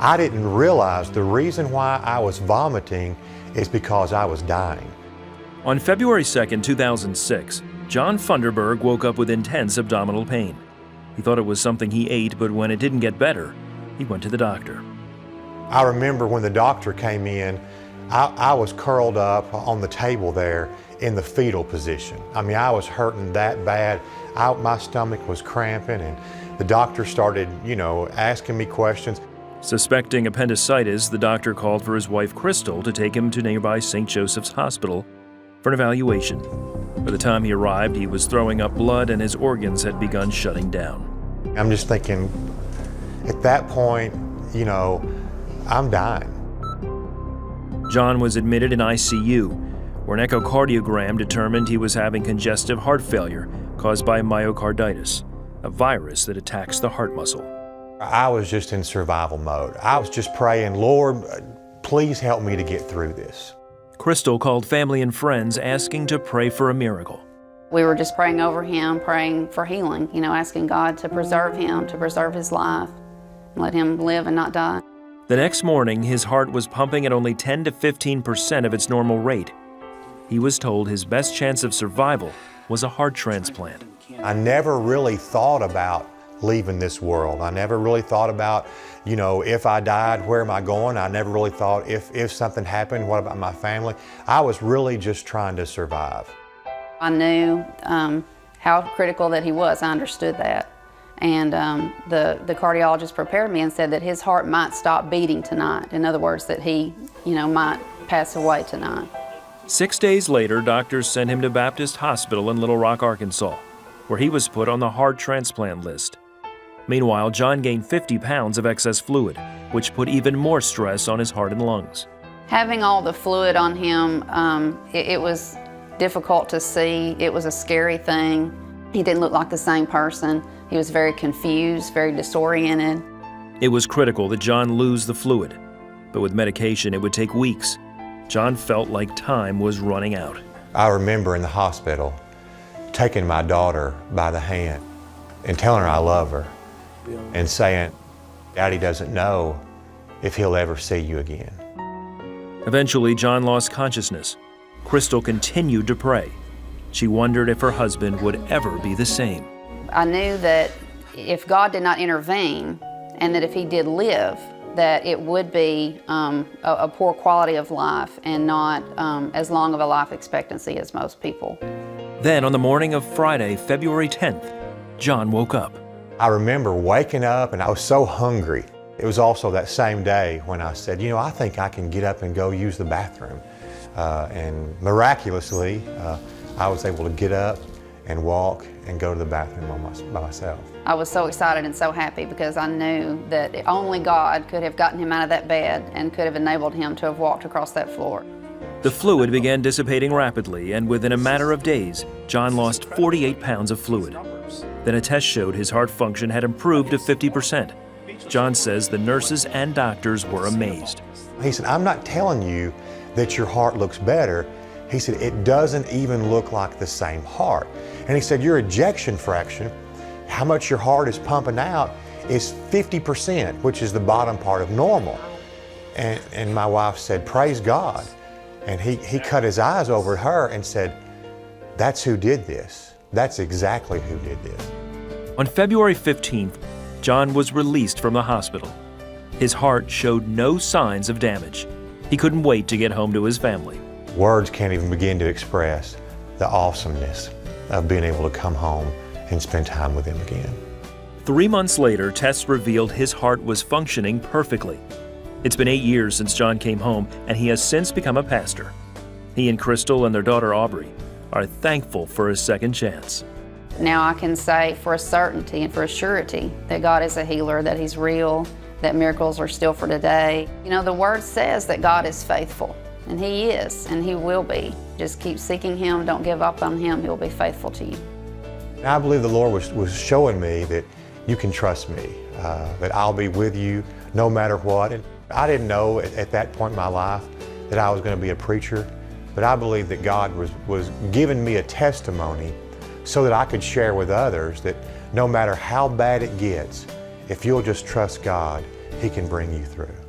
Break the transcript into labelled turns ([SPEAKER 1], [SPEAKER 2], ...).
[SPEAKER 1] I didn't realize the reason why I was vomiting is because I was dying.
[SPEAKER 2] On February 2nd, 2006, John Funderburg woke up with intense abdominal pain. He thought it was something he ate, but when it didn't get better, he went to the doctor.
[SPEAKER 1] I remember when the doctor came in, I was curled up on the table there in the fetal position. I mean, I was hurting that bad. My stomach was cramping, and the doctor started, asking me questions.
[SPEAKER 2] Suspecting appendicitis, the doctor called for his wife, Crystal, to take him to nearby St. Joseph's Hospital for an evaluation. By the time he arrived, he was throwing up blood and his organs had begun shutting down.
[SPEAKER 1] I'm just thinking, at that point, I'm dying.
[SPEAKER 2] John was admitted in ICU, where an echocardiogram determined he was having congestive heart failure caused by myocarditis, a virus that attacks the heart muscle.
[SPEAKER 1] I was just in survival mode. I was just praying, Lord, please help me to get through this.
[SPEAKER 2] Crystal called family and friends asking to pray for a miracle.
[SPEAKER 3] We were just praying over him, praying for healing, asking God to preserve him, to preserve his life, and let him live and not die.
[SPEAKER 2] The next morning, his heart was pumping at only 10 to 15% of its normal rate. He was told his best chance of survival was a heart transplant.
[SPEAKER 1] I never really thought about leaving this world. I never really thought about, if I died, where am I going? I never really thought if something happened, what about my family? I was really just trying to survive.
[SPEAKER 3] I knew how critical that he was. I understood that. And the cardiologist prepared me and said that his heart might stop beating tonight. In other words, that he, might pass away tonight.
[SPEAKER 2] 6 days later, doctors sent him to Baptist Hospital in Little Rock, Arkansas, where he was put on the heart transplant list. Meanwhile, John gained 50 pounds of excess fluid, which put even more stress on his heart and lungs.
[SPEAKER 3] Having all the fluid on him, it was difficult to see. It was a scary thing. He didn't look like the same person. He was very confused, very disoriented.
[SPEAKER 2] It was critical that John lose the fluid, but with medication it would take weeks. John felt like time was running out.
[SPEAKER 1] I remember in the hospital taking my daughter by the hand and telling her I love her and saying, Daddy doesn't know if he'll ever see you again.
[SPEAKER 2] Eventually, John lost consciousness. Crystal continued to pray. She wondered if her husband would ever be the same.
[SPEAKER 3] I knew that if God did not intervene, and that if he did live, that it would be a poor quality of life and not as long of a life expectancy as most people.
[SPEAKER 2] Then on the morning of Friday, February 10th, John woke up.
[SPEAKER 1] I remember waking up and I was so hungry. It was also that same day when I said, I think I can get up and go use the bathroom. And miraculously, I was able to get up and walk and go to the bathroom by myself.
[SPEAKER 3] I was so excited and so happy because I knew that only God could have gotten him out of that bed and could have enabled him to have walked across that floor.
[SPEAKER 2] The fluid began dissipating rapidly, and within a matter of days, John lost 48 pounds of fluid. Then a test showed his heart function had improved to 50%. John says the nurses and doctors were amazed.
[SPEAKER 1] He said, I'm not telling you that your heart looks better. He said, it doesn't even look like the same heart. And he said, your ejection fraction, how much your heart is pumping out, is 50%, which is the bottom part of normal. And my wife said, praise God. And he cut his eyes over at her and said, that's who did this. That's exactly who did this.
[SPEAKER 2] On February 15th, John was released from the hospital. His heart showed no signs of damage. He couldn't wait to get home to his family.
[SPEAKER 1] Words can't even begin to express the awesomeness of being able to come home and spend time with him again.
[SPEAKER 2] 3 months later, tests revealed his heart was functioning perfectly. It's been 8 years since John came home, and he has since become a pastor. He and Crystal and their daughter Aubrey are thankful for his second chance.
[SPEAKER 3] Now I can say for a certainty and for a surety that God is a healer, that he's real, that miracles are still for today. The Word says that God is faithful, and he is, and he will be. Just keep seeking him, don't give up on him, he'll be faithful to you.
[SPEAKER 1] I believe the Lord was showing me that you can trust me, that I'll be with you no matter what. And I didn't know at that point in my life that I was going to be a preacher, but I believe that God was giving me a testimony so that I could share with others that no matter how bad it gets, if you'll just trust God, He can bring you through.